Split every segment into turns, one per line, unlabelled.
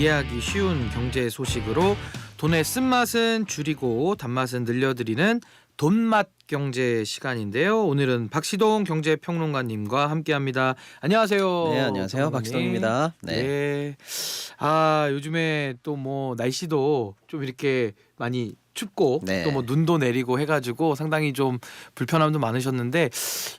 이해하기 쉬운 경제 소식으로 돈의 쓴맛은 줄이고 단맛은 늘려드리는 돈맛 경제 시간인데요. 오늘은 박시동 경제평론가님과 함께합니다. 안녕하세요.
네, 안녕하세요.
평론가님.
박시동입니다. 네.
네. 요즘에 또 뭐 날씨도 좀 이렇게 많이 춥고
네.
또 뭐 눈도 내리고 해가지고 상당히 좀 불편함도 많으셨는데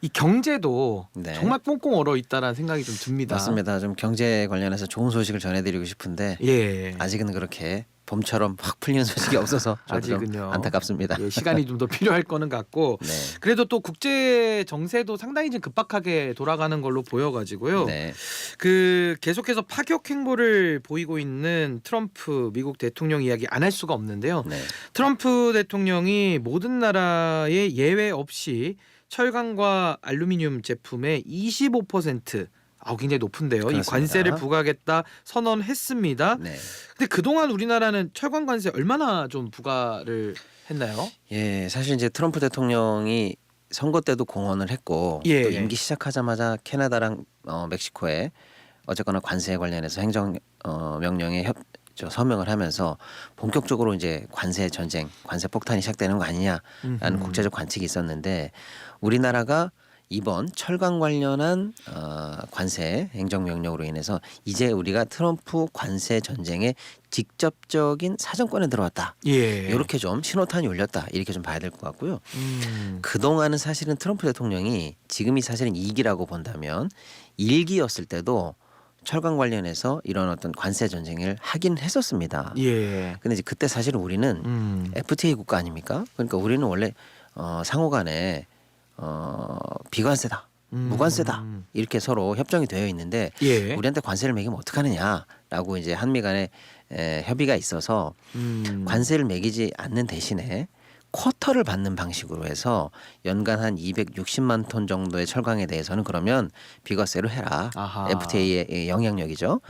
이 경제도
네.
정말 꽁꽁 얼어 있다라는 생각이 좀 듭니다.
맞습니다. 좀 경제 관련해서 좋은 소식을 전해드리고 싶은데
예.
아직은 그렇게 봄처럼 확 풀리는 소식이 없어서 저도 좀
아직은요.
안타깝습니다.
예, 시간이 좀 더 필요할 거는 같고
네.
그래도 또 국제 정세도 상당히 좀 급박하게 돌아가는 걸로 보여가지고요.
네.
그 계속해서 파격 행보를 보이고 있는 트럼프 미국 대통령 이야기 안 할 수가 없는데요.
네.
트럼프 대통령이 모든 나라에 예외 없이 철강과 알루미늄 제품의 25% 굉장히 높은데요.
그렇습니다.
이 관세를 부과하겠다 선언했습니다.
네.
근데 그동안 우리나라는 철강 관세 얼마나 좀 부과를 했나요?
예, 사실 이제 트럼프 대통령이 선거 때도 공언을 했고
예.
또 임기 시작하자마자 캐나다랑 멕시코에 어쨌거나 관세에 관련해서 행정 명령에 서명을 하면서 본격적으로 이제 관세 전쟁, 관세 폭탄이 시작되는 거 아니냐라는 국제적 관측이 있었는데 우리나라가 이번 철강 관련한 관세 행정명령으로 인해서 이제 우리가 트럼프 관세 전쟁에 직접적인 사정권에 들어왔다.
예.
이렇게 좀 신호탄이 울렸다. 이렇게 좀 봐야 될 것 같고요. 그동안은 사실은 트럼프 대통령이 지금이 사실은 2기라고 본다면 1기였을 때도 철강 관련해서 이런 어떤 관세 전쟁을 하긴 했었습니다.
예.
근데 이제 그때 사실은 우리는 FTA 국가 아닙니까? 그러니까 우리는 원래 상호간에 비관세다, 무관세다 이렇게 서로 협정이 되어 있는데
예.
우리한테 관세를 매기면 어떡하느냐라고 이제 한미 간에 협의가 있어서 관세를 매기지 않는 대신에 쿼터를 받는 방식으로 해서 연간 한 260만 톤 정도의 철강에 대해서는 그러면 비과세로 해라.
아하.
FTA의 영향력이죠.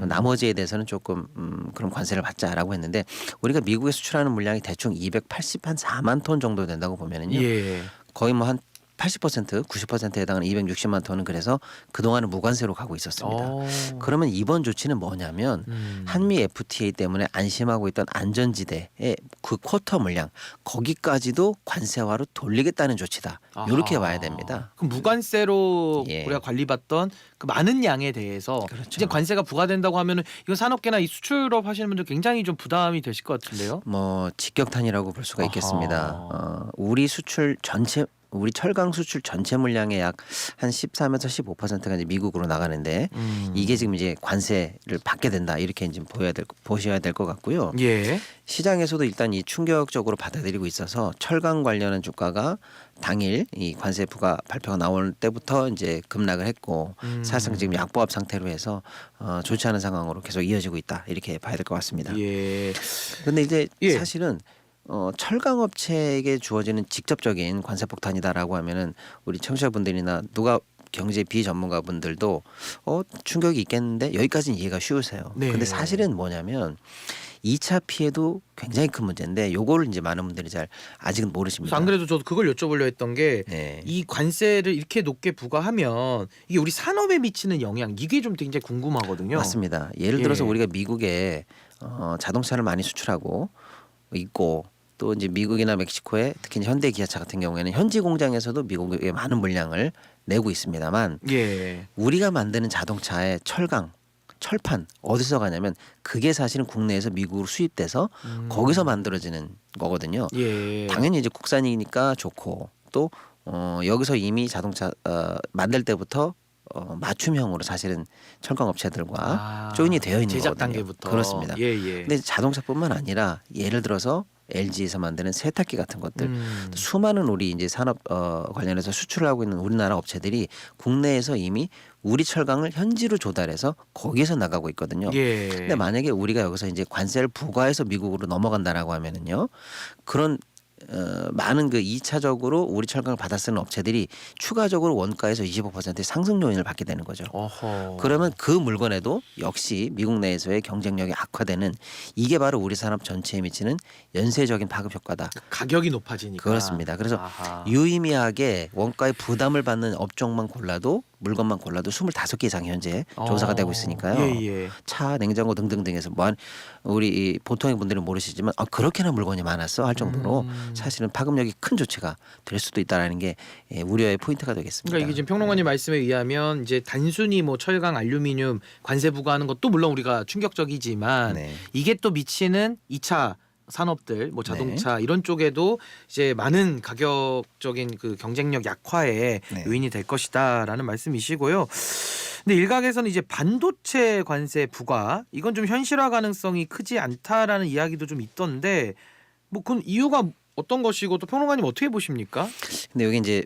나머지에 대해서는 조금 그런 관세를 받자라고 했는데 우리가 미국에 수출하는 물량이 대충 284만 톤 정도 된다고 보면은요.
예.
거의 뭐 한 80%, 90%에 해당하는 260만 톤은 그래서 그동안은 무관세로 가고 있었습니다. 그러면 이번 조치는 뭐냐면 한미 FTA 때문에 안심하고 있던 안전지대의 그 쿼터 물량 거기까지도 관세화로 돌리겠다는 조치다. 이렇게 봐야 됩니다.
그럼 무관세로
예.
우리가 관리받던 그 많은 양에 대해서
그렇죠.
이제 관세가 부과된다고 하면은 이건 산업계나 이 수출업 하시는 분들 굉장히 좀 부담이 되실 것 같은데요.
뭐 직격탄이라고 볼 수가 있겠습니다. 우리 철강 수출 전체 물량의 약 한 14에서 15%가 이제 미국으로 나가는데 이게 지금 이제 관세를 받게 된다 이렇게 이제 보셔야 될 것 같고요.
예.
시장에서도 일단 이 충격적으로 받아들이고 있어서 철강 관련한 주가가 당일 이 관세 부과 발표가 나올 때부터 이제 급락을 했고 사실상 지금 약보합 상태로 해서 좋지 않은 상황으로 계속 이어지고 있다 이렇게 봐야 될 것 같습니다.
예.
그런데 이제
예.
사실은 철강 업체에게 주어지는 직접적인 관세 폭탄이다라고 하면은 우리 청취자분들이나 누가 경제 비전문가분들도 충격이 있겠는데 여기까지는 이해가 쉬우세요.
네.
근데 사실은 뭐냐면 2차 피해도 굉장히 큰 문제인데 요거를 이제 많은 분들이 잘 아직은 모르십니다.
그래서 안 그래도 저도 그걸 여쭤보려 했던 게 이
네.
관세를 이렇게 높게 부과하면 이게 우리 산업에 미치는 영향 이게 좀 굉장히 궁금하거든요.
맞습니다. 예를 들어서
예.
우리가 미국에 자동차를 많이 수출하고 있고 또 이제 미국이나 멕시코에 특히 이제 현대 기아차 같은 경우에는 현지 공장에서도 미국에 많은 물량을 내고 있습니다만
예.
우리가 만드는 자동차의 철강, 철판 어디서 가냐면 그게 사실은 국내에서 미국으로 수입돼서 거기서 만들어지는 거거든요.
예.
당연히 이제 국산이니까 좋고 또 여기서 이미 자동차 만들 때부터 맞춤형으로 사실은 철강 업체들과 조인이 되어 있는
제작
거거든요.
단계부터.
그렇습니다.
예, 예.
근데 자동차뿐만 아니라 예를 들어서 LG에서 만드는 세탁기 같은 것들 또 수많은 우리 이제 산업 관련해서 수출을 하고 있는 우리나라 업체들이 국내에서 이미 우리 철강을 현지로 조달해서 거기에서 나가고 있거든요.
예.
근데 만약에 우리가 여기서 이제 관세를 부과해서 미국으로 넘어간다라고 하면은요. 그런 많은 그 2차적으로 우리 철강을 받아 쓰는 업체들이 추가적으로 원가에서 25%의 상승 요인을 받게 되는 거죠.
어허.
그러면 그 물건에도 역시 미국 내에서의 경쟁력이 악화되는 이게 바로 우리 산업 전체에 미치는 연쇄적인 파급 효과다.
가격이 높아지니까.
그렇습니다. 그래서
아하.
유의미하게 원가의 부담을 받는 업종만 골라도 물건만 골라도 25개 이상 현재 조사가 되고 있으니까요.
예.
차, 냉장고 등등등에서 우리 이 보통의 분들은 모르시지만 그렇게나 물건이 많았어 할 정도로 사실은 파급력이 큰 조치가 될 수도 있다라는 게 우려의 포인트가 되겠습니다.
그러니까 이게 지금 평론가님 말씀에 의하면 이제 단순히 뭐 철강, 알루미늄 관세 부과하는 것도 물론 우리가 충격적이지만
네.
이게 또 미치는 2차 산업들 뭐 자동차 이런 쪽에도 이제 많은 가격적인 그 경쟁력 약화에
네.
요인이 될 것이다라는 말씀이시고요. 근데 일각에서는 이제 반도체 관세 부과 이건 좀 현실화 가능성이 크지 않다라는 이야기도 좀 있던데 뭐 그건 이유가 어떤 것이고 또 평론가님 어떻게 보십니까?
근데 여기 이제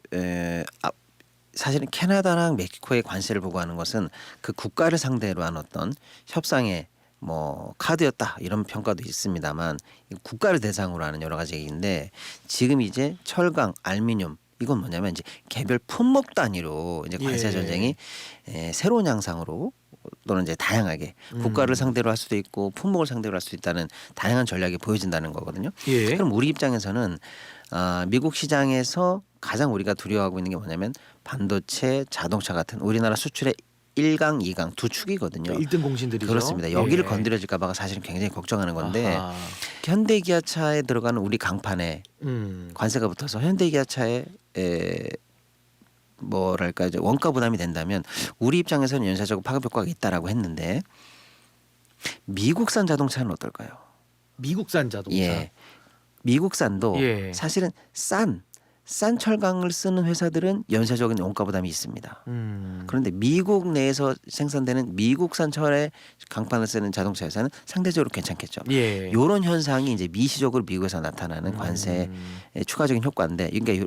사실은 캐나다랑 멕시코의 관세를 부과하는 것은 그 국가를 상대로 한 어떤 협상의 뭐 카드였다 이런 평가도 있습니다만 국가를 대상으로 하는 여러 가지 얘기인데 지금 이제 철강, 알루미늄 이건 뭐냐면 이제 개별 품목 단위로 이제 관세
예.
전쟁이 새로운 양상으로 또는 이제 다양하게 국가를 상대로 할 수도 있고 품목을 상대로 할 수 있다는 다양한 전략이 보여진다는 거거든요.
예.
그럼 우리 입장에서는 미국 시장에서 가장 우리가 두려워하고 있는 게 뭐냐면 반도체, 자동차 같은 우리나라 수출의 1강, 2강 두 축이거든요.
1등 공신들이죠.
그렇습니다. 여기를
예.
건드려질까 봐가 사실은 굉장히 걱정하는 건데
아하.
현대기아차에 들어가는 우리 강판에 관세가 붙어서 현대기아차에 뭐랄까 이제 원가 부담이 된다면 우리 입장에서는 연쇄적으로 파급 효과가 있다라고 했는데 미국산 자동차는 어떨까요?
미국산 자동차.
예, 미국산도
예.
사실은 싼 철강을 쓰는 회사들은 연쇄적인 원가 부담이 있습니다. 그런데 미국 내에서 생산되는 미국산 철의 강판을 쓰는 자동차 회사는 상대적으로 괜찮겠죠.
예.
이런 현상이 이제 미시적으로 미국에서 나타나는 관세의 추가적인 효과인데, 그러니까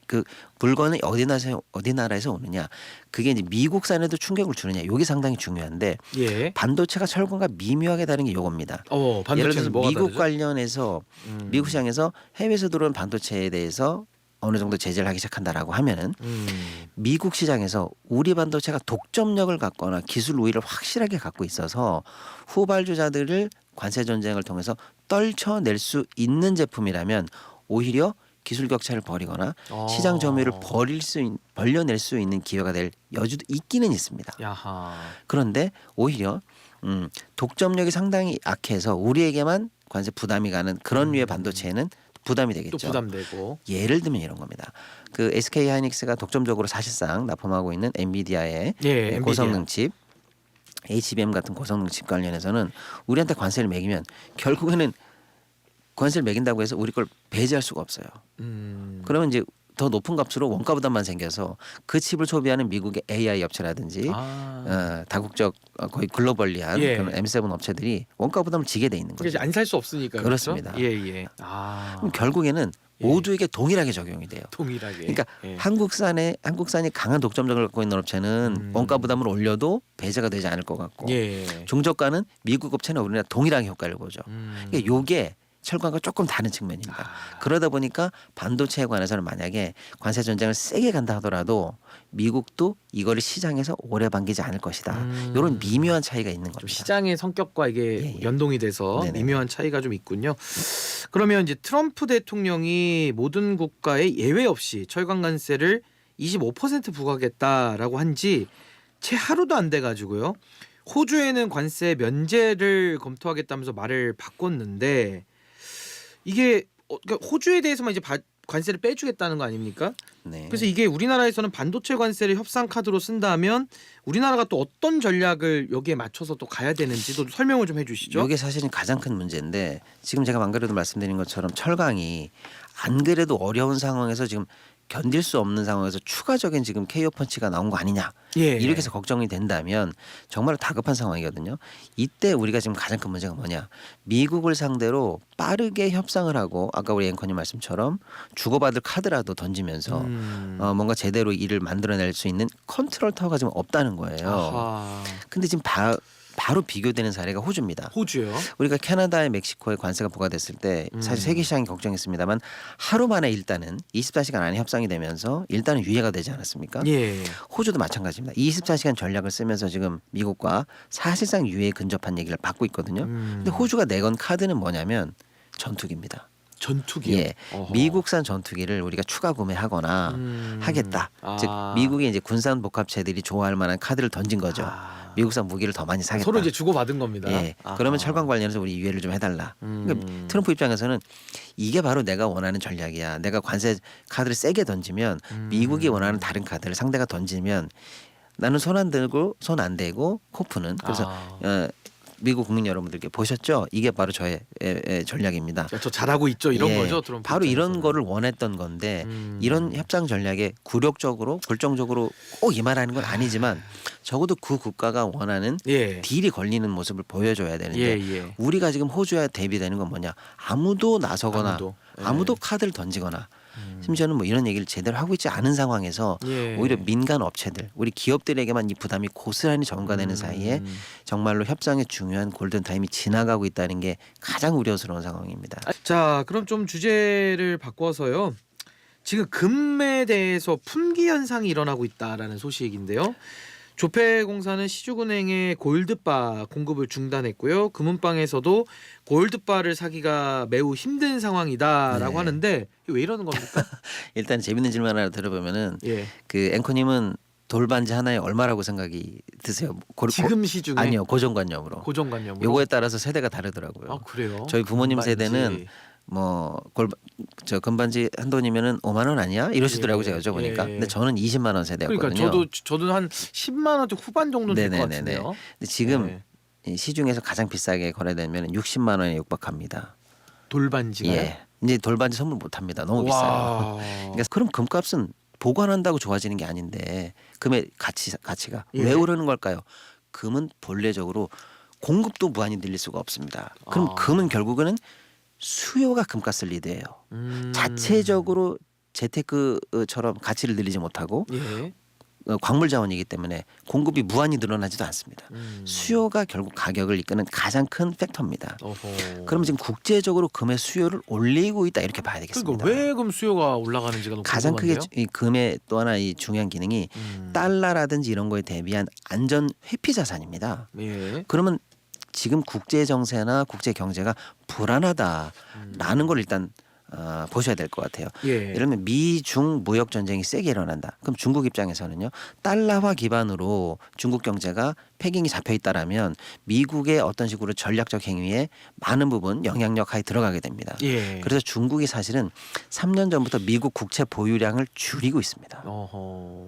그 물건이 어디 나라에서 오느냐, 그게 이제 미국산에도 충격을 주느냐, 이게 상당히 중요한데
예.
반도체가 철강과 미묘하게 다른 게 이겁니다. 예를
반도체는
들어서
뭐가
미국
다르죠?
관련해서 미국 시장에서 해외에서 들어온 반도체에 대해서 어느 정도 제재를 하기 시작한다라고 하면은 미국 시장에서 우리 반도체가 독점력을 갖거나 기술 우위를 확실하게 갖고 있어서 후발주자들을 관세 전쟁을 통해서 떨쳐낼 수 있는 제품이라면 오히려 기술 격차를 벌이거나 시장 점유율을 벌려낼 수 있는 기회가 될 여지도 있기는 있습니다.
야하.
그런데 오히려 독점력이 상당히 약해서 우리에게만 관세 부담이 가는 그런 류의 반도체에는 부담이 되겠죠.
또 부담되고.
예를 들면 이런 겁니다. 그 SK 하이닉스가 독점적으로 사실상 납품하고 있는 엔비디아의
예,
고성능 칩, HBM 같은 고성능 칩 관련해서는 우리한테 관세를 매기면 결국에는 관세를 매긴다고 해서 우리 걸 배제할 수가 없어요. 그러면 이제 더 높은 값으로 원가 부담만 생겨서 그 칩을 소비하는 미국의 AI 업체라든지 다국적 거의 글로벌리한
예.
그런 M7 업체들이 원가 부담을 지게 돼 있는 거죠.
안 살 수 없으니까.
그렇습니다.
그렇죠? 예.
그럼 결국에는
예.
모두에게 동일하게 적용이 돼요.
동일하게.
그러니까
예.
한국산이 강한 독점력을 갖고 있는 업체는 원가 부담을 올려도 배제가 되지 않을 것 같고
예.
중저가는 미국 업체나 우리나라 동일하게 효과를 보죠. 그러니까 이게 철강과 조금 다른 측면입니다. 그러다 보니까 반도체에 관해서는 만약에 관세 전쟁을 세게 간다 하더라도 미국도 이거를 시장에서 오래 반기지 않을 것이다. 이런 미묘한 차이가 있는
좀
겁니다.
시장의 성격과 이게
예.
연동이 돼서
네네.
미묘한 차이가 좀 있군요. 그러면 이제 트럼프 대통령이 모든 국가에 예외 없이 철강 관세를 25% 부과하겠다라고 한지 채 하루도 안 돼 가지고요. 호주에는 관세 면제를 검토하겠다면서 말을 바꿨는데 이게 그러니까 호주에 대해서만 이제 관세를 빼주겠다는 거 아닙니까?
네.
그래서 이게 우리나라에서는 반도체 관세를 협상 카드로 쓴다면 우리나라가 또 어떤 전략을 여기에 맞춰서 또 가야 되는지도 설명을 좀 해주시죠.
이게 사실은 가장 큰 문제인데 지금 제가 안 그래도 말씀드린 것처럼 철강이 안 그래도 어려운 상황에서 지금 견딜 수 없는 상황에서 추가적인 지금 KO 펀치가 나온 거 아니냐
예.
이렇게 해서 걱정이 된다면 정말 다급한 상황이거든요. 이때 우리가 지금 가장 큰 문제가 뭐냐, 미국을 상대로 빠르게 협상을 하고 아까 우리 앵커님 말씀처럼 주고받을 카드라도 던지면서 뭔가 제대로 일을 만들어낼 수 있는 컨트롤 타워가 지금 없다는 거예요.
아하.
근데 지금 바로 비교되는 사례가 호주입니다.
호주요.
우리가 캐나다에 멕시코에 관세가 부과됐을 때 사실 세계 시장이 걱정했습니다만 하루 만에 일단은 24시간 안에 협상이 되면서 일단은 유예가 되지 않았습니까?
예.
호주도 마찬가지입니다. 24시간 전략을 쓰면서 지금 미국과 사실상 유예에 근접한 얘기를 받고 있거든요. 근데 호주가 내건 카드는 뭐냐면 전투기입니다.
전투기요.
예,
어허.
미국산 전투기를 우리가 추가 구매하거나 하겠다.
아.
즉 미국의 이제 군산 복합체들이 좋아할 만한 카드를 던진 거죠.
아.
미국산 무기를 더 많이 사겠다.
서로 이제 주고 받은 겁니다.
예,
아하.
그러면 철강 관련해서 우리 유예를 좀 해달라. 그러니까 트럼프 입장에서는 이게 바로 내가 원하는 전략이야. 내가 관세 카드를 세게 던지면 미국이 원하는 다른 카드를 상대가 던지면 나는 손 안 들고 손 안 대고 코프는 그래서 미국 국민 여러분들께 보셨죠? 이게 바로 저의 전략입니다.
저 잘하고 있죠 이런
예,
거죠. 트럼프
바로 이런
입장에서는.
거를 원했던 건데 이런 협상 전략에 굴욕적으로 굴정적으로 꼭 이 말하는 건 아니지만 적어도 그 국가가 원하는
예.
딜이 걸리는 모습을 보여줘야 되는데
예.
우리가 지금 호주에 대비되는 건 뭐냐? 아무도 나서거나
아무도. 예.
카드를 던지거나 심지어는 뭐 이런 얘기를 제대로 하고 있지 않은 상황에서
예.
오히려 민간 업체들 우리 기업들에게만 이 부담이 고스란히 전가되는 사이에 정말로 협상의 중요한 골든타임이 지나가고 있다는 게 가장 우려스러운 상황입니다.
자, 그럼 좀 주제를 바꿔서요. 지금 금에 대해서 품귀 현상이 일어나고 있다라는 소식인데요. 조폐공사는 시중은행에 골드바 공급을 중단했고요. 금은방에서도 골드바를 사기가 매우 힘든 상황이다라고
네.
하는데 이게 왜 이러는 겁니까?
일단 재밌는 질문 하나 들어보면은
예.
그 앵커님은 돌반지 하나에 얼마라고 생각이 드세요?
지금 시중에
아니요 고정관념으로.
고정관념으로.
요거에 따라서 세대가 다르더라고요.
아 그래요?
저희 부모님
금반지.
세대는 뭐 저 금반지 한 돈이면은 5만 원 아니야? 이러시더라고요. 제가 여쭤보니까.
예.
근데 저는 20만 원 세대였거든요.
그러니까 저도 한 10만 원 후반 정도 될 것
네네네네.
같은데요.
근데 지금
예.
이 시중에서 가장 비싸게 거래되면 60만 원에 육박합니다.
돌반지가.
예. 이제 돌반지 선물 못 합니다. 너무 비싸요. 그러니까 그럼 금값은 보관한다고 좋아지는 게 아닌데 금의 가치가
예.
왜 오르는 걸까요? 금은 본래적으로 공급도 무한히 늘릴 수가 없습니다. 그럼 금은 결국에는 수요가 금값을 리드해요. 자체적으로 재테크처럼 가치를 늘리지 못하고
예.
광물 자원이기 때문에 공급이 무한히 늘어나지도 않습니다. 수요가 결국 가격을 이끄는 가장 큰 팩터입니다.
어허.
그럼 지금 국제적으로 금의 수요를 올리고 있다 이렇게 봐야 되겠습니다.
그러니까 왜 금 수요가 올라가는지가 너무
가장 크게
궁금한데요?
이 금의 또 하나 이 중요한 기능이 달러라든지 이런 거에 대비한 안전 회피 자산입니다.
예.
그러면 지금 국제 정세나 국제 경제가 불안하다라는 걸 일단 보셔야 될 것 같아요.
예.
예를 들면 미중 무역 전쟁이 세게 일어난다. 그럼 중국 입장에서는요. 달러화 기반으로 중국 경제가 패깅이 잡혀 있다라면 미국의 어떤 식으로 전략적 행위에 많은 부분 영향력 하에 들어가게 됩니다.
예.
그래서 중국이 사실은 3년 전부터 미국 국채 보유량을 줄이고 있습니다.
어허.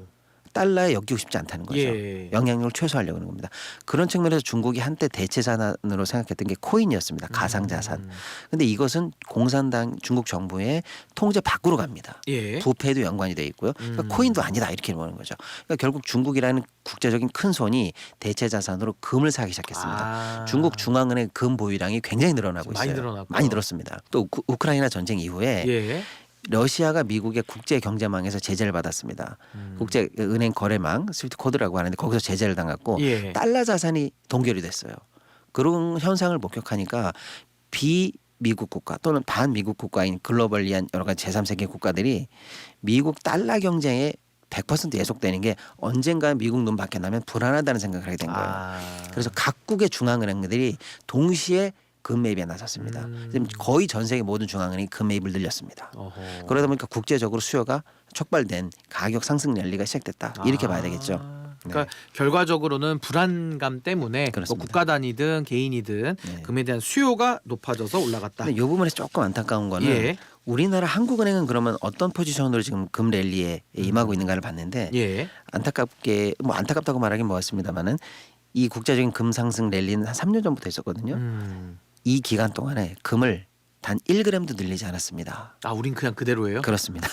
달러에 엮이고 싶지 않다는 거죠.
예.
영향력을 최소화하려고 하는 겁니다. 그런 측면에서 중국이 한때 대체 자산으로 생각했던 게 코인이었습니다. 가상 자산. 근데 이것은 공산당 중국 정부의 통제 밖으로 갑니다.
예.
부패에도 연관이 돼 있고요. 그러니까 코인도 아니다 이렇게 보는 거죠. 그러니까 결국 중국이라는 국제적인 큰 손이 대체 자산으로 금을 사기 시작했습니다. 중국 중앙은행 금 보유량이 굉장히 늘어나고 있어요.
많이 늘어났고요.
많이 늘었습니다. 또 우크라이나 전쟁 이후에
예.
러시아가 미국의 국제 경제망에서 제재를 받았습니다. 국제 은행 거래망 스위프트 코드라고 하는데 거기서 제재를 당했고
예.
달러 자산이 동결이 됐어요. 그런 현상을 목격하니까 비미국 국가 또는 반미국 국가인 글로벌리한 여러 가지 제3세계 국가들이 미국 달러 경쟁에 100% 예속되는 게 언젠가 미국 눈 밖에 나면 불안하다는 생각을 하게 된 거예요. 그래서 각국의 중앙은행들이 동시에 금 매입에 나섰습니다. 지금 거의 전 세계 모든 중앙은행이 금 매입을 늘렸습니다.
어허.
그러다 보니까 국제적으로 수요가 촉발된 가격 상승 랠리가 시작됐다. 이렇게 봐야 되겠죠.
그러니까 결과적으로는 불안감 때문에 뭐
그렇습니다.
국가 단위든 개인이든
네.
금에 대한 수요가 높아져서 올라갔다.
근데 이 부분에서 조금 안타까운 거는
예.
우리나라 한국은행은 그러면 어떤 포지션으로 지금 금 랠리에 임하고 있는가를 봤는데
예.
안타깝게 뭐 안타깝다고 말하긴 뭐했습니다만은 이 국제적인 금 상승 랠리는 한 3년 전부터 있었거든요. 이 기간 동안에 금을 단 1g도 늘리지 않았습니다.
아, 우린 그냥 그대로예요?
그렇습니다.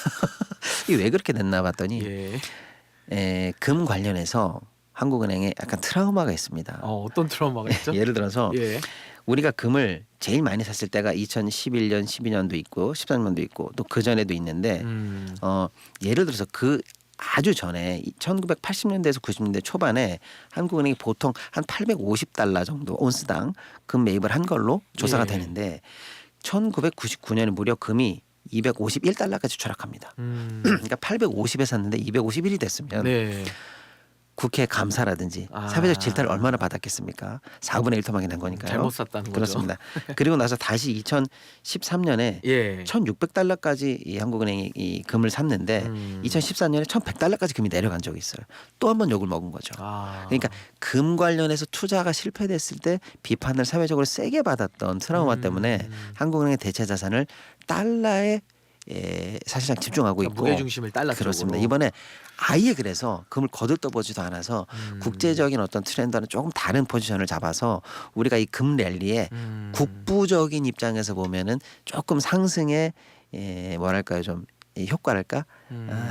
이게 왜 그렇게 됐나 봤더니
예.
금 관련해서 한국은행에 약간 트라우마가 있습니다.
어떤 트라우마가 있죠?
예를 들어서
예.
우리가 금을 제일 많이 샀을 때가 2011년, 12년도 있고 13년도 있고 또 그 전에도 있는데 예를 들어서 그 아주 전에 1980년대에서 90년대 초반에 한국은행이 보통 한 850달러 정도 온스당 금 매입을 한 걸로 조사가
예.
되는데 1999년에 무려 금이 251달러까지 추락합니다. 그러니까 850에 샀는데 251이 됐으면
네.
국회 감사라든지
아.
사회적 질타를 얼마나 받았겠습니까? 4분의 1토막이 난 거니까요.
잘못 샀다는 거죠.
그렇습니다. 그리고 나서 다시 2013년에
예.
1,600달러까지 이 한국은행이 이 금을 샀는데 2014년에 1,100달러까지 금이 내려간 적이 있어요. 또 한 번 욕을 먹은 거죠.
아.
그러니까 금 관련해서 투자가 실패됐을 때 비판을 사회적으로 세게 받았던 트라우마 때문에 한국은행의 대체 자산을 달러에 사실상 집중하고 있고
무게 중심을 달러 쪽으로.
그렇습니다. 이번에 아예 그래서 금을 거들떠보지도 않아서 국제적인 어떤 트렌드와는 조금 다른 포지션을 잡아서 우리가 이 금 랠리에 국부적인 입장에서 보면은 조금 상승의 뭐랄까요 좀 이 효과랄까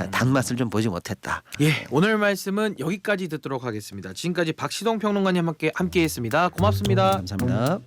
단맛을 좀 보지 못했다.
예, 오늘 말씀은 여기까지 듣도록 하겠습니다. 지금까지 박시동 평론가님 함께했습니다. 고맙습니다.
감사합니다.